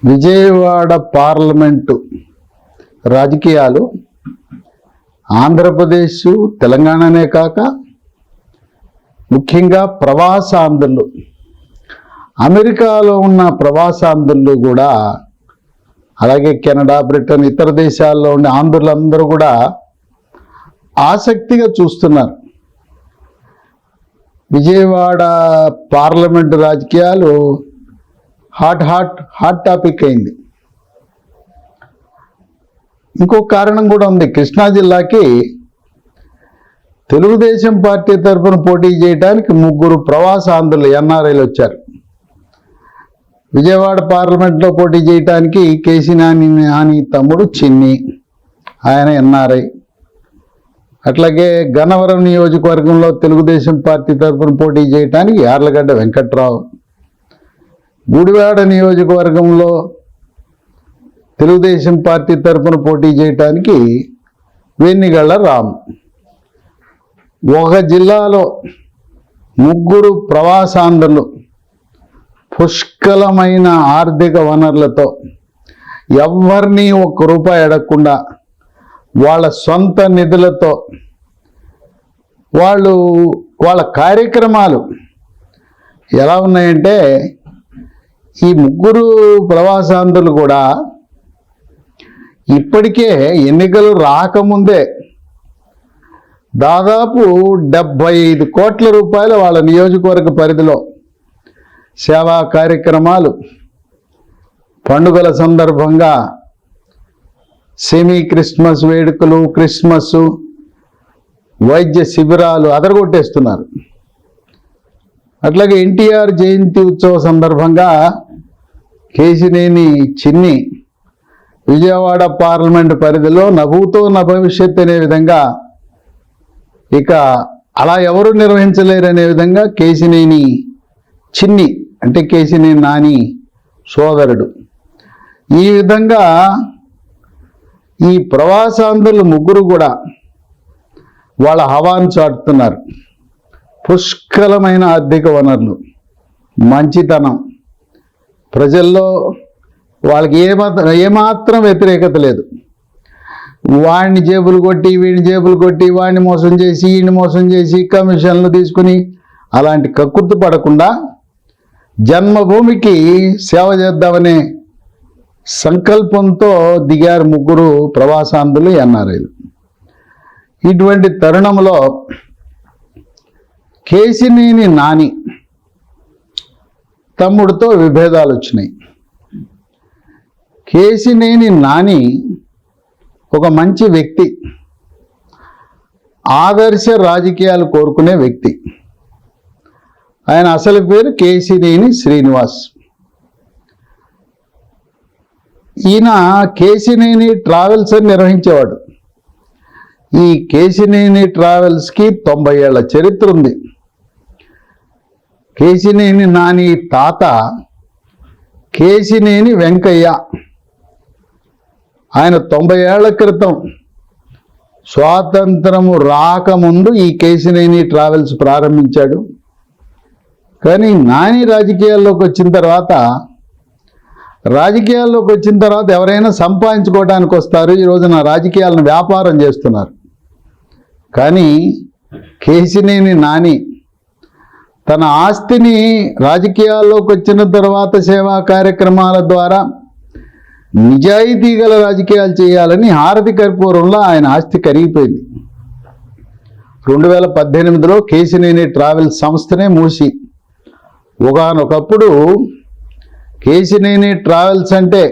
Vijayawada parliament రాజకీయాలు ఆంధ్రప్రదేశ్ తెలంగాణనే కాక ముఖ్యంగా ప్రవాసాంధ్రులు, అమెరికాలో ఉన్న ప్రవాసాంధ్రులు కూడా, అలాగే కెనడా, బ్రిటన్, ఇతర దేశాల్లో ఉండే ఆంధ్రులందరూ కూడా ఆసక్తిగా చూస్తున్నారు. విజయవాడ పార్లమెంటు రాజకీయాలు హాట్ టాపిక్ అయింది. ఇంకో కారణం కూడా ఉంది. కృష్ణా జిల్లాకి తెలుగుదేశం పార్టీ తరఫున పోటీ చేయడానికి 3 ప్రవాసాంధ్రులు ఎన్ఆర్ఐలు వచ్చారు. విజయవాడ పార్లమెంట్లో పోటీ చేయడానికి కేసీ నాని తమ్ముడు చిన్ని, ఆయన ఎన్ఆర్ఐ. అట్లాగే గన్నవరం నియోజకవర్గంలో తెలుగుదేశం పార్టీ తరఫున పోటీ చేయడానికి యార్లగడ్డ వెంకట్రావు, గుడివాడ నియోజకవర్గంలో తెలుగుదేశం పార్టీ తరఫున పోటీ చేయడానికి వెన్నిగళ్ల రాము. ఒక జిల్లాలో 3 ప్రవాసాంధ్రులు పుష్కలమైన ఆర్థిక వనరులతో ఎవరిని ₹1 అడగకుండా వాళ్ళ సొంత నిధులతో వాళ్ళ కార్యక్రమాలు ఎలా ఉన్నాయంటే, ఈ 3 ప్రవాసాంధ్రులు కూడా ఇప్పటికే ఎన్నికలు రాకముందే దాదాపు ₹75 కోట్ల వాళ్ళ నియోజకవర్గ పరిధిలో సేవా కార్యక్రమాలు, పండుగల సందర్భంగా సెమీ క్రిస్మస్ వేడుకలు, క్రిస్మస్, వైద్య శిబిరాలు అదరగొట్టేస్తున్నారు. అట్లాగే ఎన్టీఆర్ జయంతి ఉత్సవ సందర్భంగా కేశినేని చిన్ని విజయవాడ పార్లమెంటు పరిధిలో నభూతో నభవిష్యత్ అనే విధంగా, ఇక అలా ఎవరు నిర్వహించలేరు అనే విధంగా కేశినేని చిన్ని అంటే కేశినేని నాని సోదరుడు, ఈ విధంగా ఈ ప్రవాసాంధ్రులు 3 కూడా వాళ్ళ హవాను చాటుతున్నారు. పుష్కలమైన ఆర్థిక వనరులు, మంచితనం, ప్రజల్లో వాళ్ళకి ఏమాత్రం వ్యతిరేకత లేదు. వాడిని జేబులు కొట్టి వీడిని జేబులు కొట్టి వాడిని మోసం చేసి వీడిని మోసం చేసి కమిషన్లు తీసుకుని అలాంటి కక్కుర్తి పడకుండా జన్మభూమికి సేవ చేద్దామనే సంకల్పంతో దిగారు 3 ప్రవాసాంధ్రులు ఎన్ఆర్ఐలు. ఇటువంటి తరుణంలో కేశినేని నాని తమ్ముడితో విభేదాలు వచ్చినాయి. కేశినేని నాని ఒక మంచి వ్యక్తి, ఆదర్శ రాజకీయాలు కోరుకునే వ్యక్తి. ఆయన అసలు పేరు కేశినేని శ్రీనివాస్. ఈయన కేశినేని ట్రావెల్స్ అని నిర్వహించేవాడు. ఈ కేశినేని ట్రావెల్స్కి 90 ఏళ్ల చరిత్ర ఉంది. కేశినేని నాని తాత కేశినేని వెంకయ్య, ఆయన 90 ఏళ్ల క్రితం స్వాతంత్రము రాకముందు ఈ కేశినేని ట్రావెల్స్ ప్రారంభించాడు. కానీ నాని రాజకీయాల్లోకి వచ్చిన తర్వాత ఎవరైనా సంపాదించుకోవడానికి వస్తారు. ఈ రోజున రాజకీయాలను వ్యాపారం చేస్తున్నారు. కానీ కేశినేని నాని తన ఆస్తిని రాజకీయాల్లోకి వచ్చిన తర్వాత సేవా కార్యక్రమాల ద్వారా నిజాయితీ గల రాజకీయాలు చేయాలని హారతి కర్పూరంలో ఆయన ఆస్తి కరిగిపోయింది. 2018లో కేశినేని ట్రావెల్స్ సంస్థనే మూసి, ఒకానొకప్పుడు కేశినేని ట్రావెల్స్ అంటే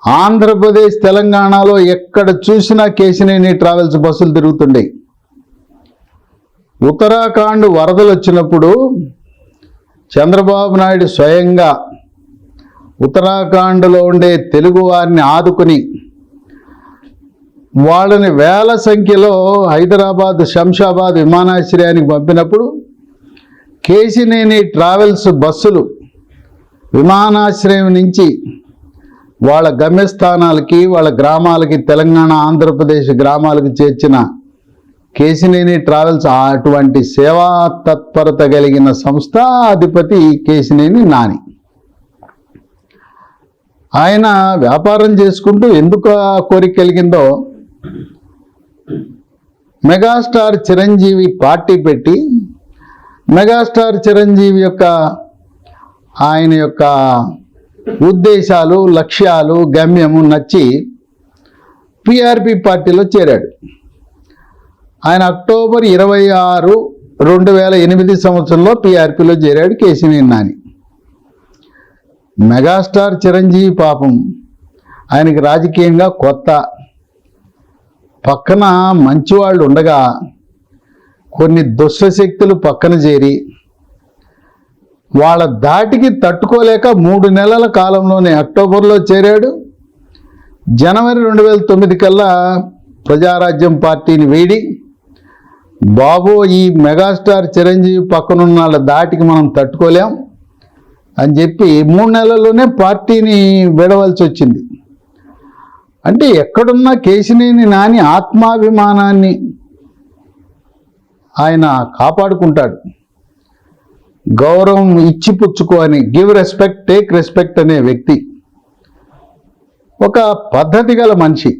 ఆంధ్రప్రదేశ్ తెలంగాణలో ఎక్కడ చూసినా కేశినేని ట్రావెల్స్ బస్సులు తిరుగుతుండే. ఉత్తరాఖండ్ వరదలు వచ్చినప్పుడు చంద్రబాబు నాయుడు స్వయంగా ఉత్తరాఖండ్లో ఉండే తెలుగు వారిని ఆదుకుని వాళ్ళని వేల సంఖ్యలో హైదరాబాద్, శంషాబాద్ విమానాశ్రయానికి పంపినప్పుడు కేశినేని ట్రావెల్స్ బస్సులు విమానాశ్రయం నుంచి వాళ్ళ గమ్యస్థానాలకి, వాళ్ళ గ్రామాలకి, తెలంగాణ, ఆంధ్రప్రదేశ్ గ్రామాలకు చేర్చిన కేశినేని ట్రావెల్స్ అటువంటి సేవా తత్పరత కలిగిన సంస్థ అధిపతి కేశినేని నాని. ఆయన వ్యాపారం చేసుకుంటూ ఎందుకు ఆ కోరిక కలిగిందో, మెగాస్టార్ చిరంజీవి పార్టీ పెట్టి మెగాస్టార్ చిరంజీవి యొక్క ఆయన యొక్క ఉద్దేశాలు, లక్ష్యాలు, గమ్యము నచ్చి పిఆర్పి పార్టీలో చేరాడు. ఆయన అక్టోబర్ 26, 2008 సంవత్సరంలో పిఆర్పిలో చేరాడు కేశినేని నాని. మెగాస్టార్ చిరంజీవి పాపం ఆయనకి రాజకీయంగా కొత్త, పక్కన మంచివాళ్ళు ఉండగా కొన్ని దుష్ట శక్తులు పక్కన చేరి వాళ్ళ దాటికి తట్టుకోలేక 3 నెలల కాలంలోనే అక్టోబర్లో చేరాడు. జనవరి 2009 కల్లా ప్రజారాజ్యం పార్టీని వీడి, బాబు ఈ మెగాస్టార్ చిరంజీవి పక్కనున్న వాళ్ళ దాటికి మనం తట్టుకోలేం అని చెప్పి 3 నెలల్లోనే పార్టీని విడవలసి వచ్చింది. అంటే ఎక్కడున్నా కేశినేని నాని ఆత్మాభిమానాన్ని ఆయన కాపాడుకుంటాడు. గౌరవం ఇచ్చి పుచ్చుకో అని, గివ్ రెస్పెక్ట్ టేక్ రెస్పెక్ట్ అనే వ్యక్తి, ఒక పద్ధతి గల మనిషి.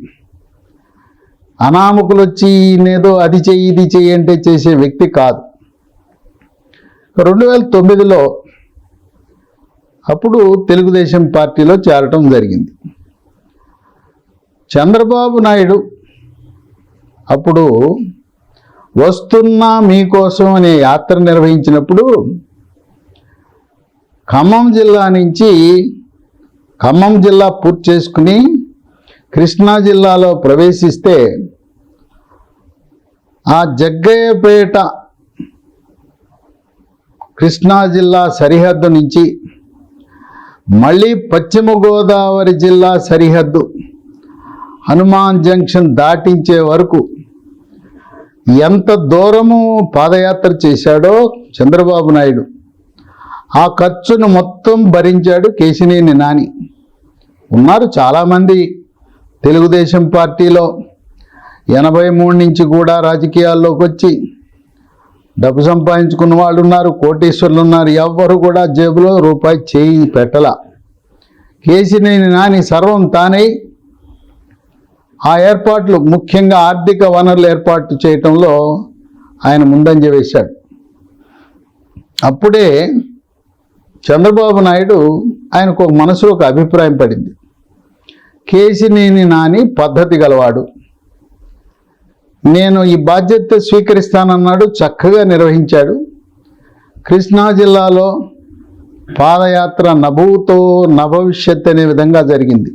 అనామకులు వచ్చి నేదో అది చెయ్యి ఇది చెయ్యి అంటే చేసే వ్యక్తి కాదు. 2009లో అప్పుడు తెలుగుదేశం పార్టీలో చేరటం జరిగింది. చంద్రబాబు నాయుడు అప్పుడు వస్తున్నా మీకోసం అనే యాత్ర నిర్వహించినప్పుడు ఖమ్మం జిల్లా నుంచి, ఖమ్మం జిల్లా పూర్తి చేసుకుని కృష్ణా జిల్లాలో ప్రవేశిస్తే ఆ జగ్గయ్యపేట కృష్ణా జిల్లా సరిహద్దు నుంచి మళ్ళీ పశ్చిమ గోదావరి జిల్లా సరిహద్దు హనుమాన్ జంక్షన్ దాటించే వరకు ఎంత దూరము పాదయాత్ర చేశాడో చంద్రబాబు నాయుడు. ఆ ఖర్చును మొత్తం భరించాడు కేశినేని నాని. ఉన్నారు చాలామంది తెలుగుదేశం పార్టీలో 83 నుంచి కూడా రాజకీయాల్లోకి వచ్చి డబ్బు సంపాదించుకున్న వాళ్ళు ఉన్నారు, కోటీశ్వరులు ఉన్నారు. ఎవ్వరు కూడా జేబులో రూపాయి చేయి పెట్టల. కేశినేని నాని సర్వం తానై ఆ ఏర్పాట్లు, ముఖ్యంగా ఆర్థిక వనరులు ఏర్పాటు చేయటంలో ఆయన ముందంజ వేశాడు. అప్పుడే చంద్రబాబు నాయుడు ఆయనకు ఒక మనసులో ఒక అభిప్రాయం పడింది. కేశినేని నాని పద్ధతి గలవాడు, నేను ఈ బాధ్యత స్వీకరిస్తానన్నాడు. చక్కగా నిర్వహించాడు. కృష్ణా జిల్లాలో పాదయాత్ర నభూతో నభవిష్యత్ అనే విధంగా జరిగింది.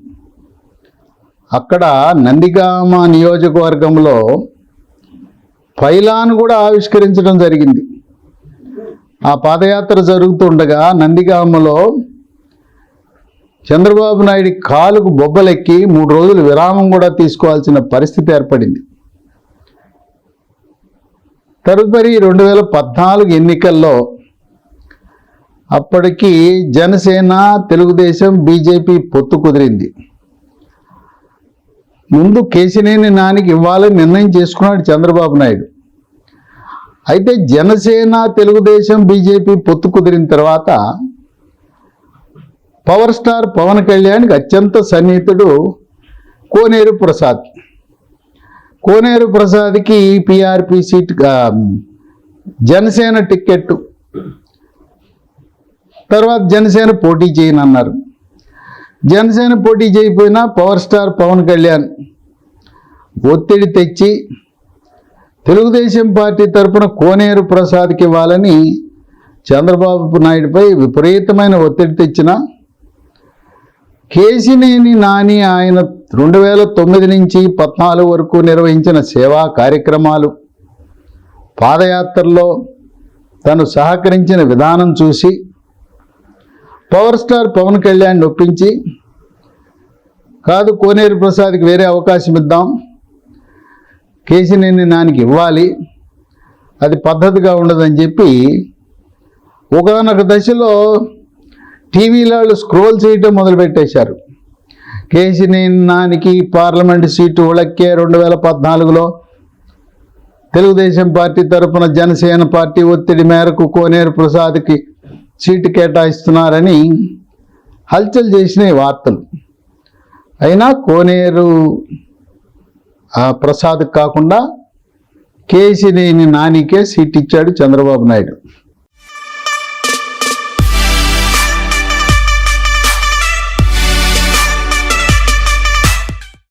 అక్కడ నందిగామ నియోజకవర్గంలో పైలాన్ కూడా ఆవిష్కరించడం జరిగింది. ఆ పాదయాత్ర జరుగుతుండగా నందిగామలో చంద్రబాబు నాయుడు కాలుకు బొబ్బలెక్కి 3 రోజులు విరామం కూడా తీసుకోవాల్సిన పరిస్థితి ఏర్పడింది. తదుపరి 2014 ఎన్నికల్లో అప్పటికి జనసేన, తెలుగుదేశం, బీజేపీ పొత్తు కుదిరింది. ముందు కేశినేని నానికి ఇవ్వాలని నిర్ణయం చేసుకున్నాడు చంద్రబాబు నాయుడు. అయితే జనసేన, తెలుగుదేశం, బీజేపీ పొత్తు కుదిరిన తర్వాత పవర్ స్టార్ పవన్ కళ్యాణ్కి అత్యంత సన్నిహితుడు కోనేరు ప్రసాద్. కోనేరు ప్రసాద్కి పిఆర్పి సీట్, జనసేన టికెట్, తర్వాత జనసేన పోటీ చేయనన్నారు. జనసేన పోటీ చేయకపోయినా పవర్ స్టార్ పవన్ కళ్యాణ్ ఒత్తిడి తెచ్చి తెలుగుదేశం పార్టీ తరఫున కోనేరు ప్రసాద్కి ఇవ్వాలని చంద్రబాబు నాయుడుపై విపరీతమైన ఒత్తిడి తెచ్చిన కేశినేని నాని ఆయన 2009 నుంచి 14 వరకు నిర్వహించిన సేవా కార్యక్రమాలు, పాదయాత్రలో తను సహకరించిన విధానం చూసి పవర్ స్టార్ పవన్ కళ్యాణ్ ఒప్పించి, కాదు కోనేరు ప్రసాద్కి వేరే అవకాశం ఇద్దాం, కేశినేని నానికి ఇవ్వాలి, అది పద్ధతిగా ఉండదని చెప్పి ఒకానొక దశలో టీవీలో స్క్రోల్ చేయటం మొదలుపెట్టేశారు. కేశినేని నానికి పార్లమెంటు సీటు ఉళక్కే 2014లో తెలుగుదేశం పార్టీ తరఫున జనసేన పార్టీ ఒత్తిడి మేరకు కోనేరు ప్రసాద్కి సీటు కేటాయిస్తున్నారని హల్చల్ చేసిన వార్తలు. అయినా కోనేరు ప్రసాద్ కాకుండా కేసినేని నానికే సీట్ ఇచ్చాడు చంద్రబాబు నాయుడు.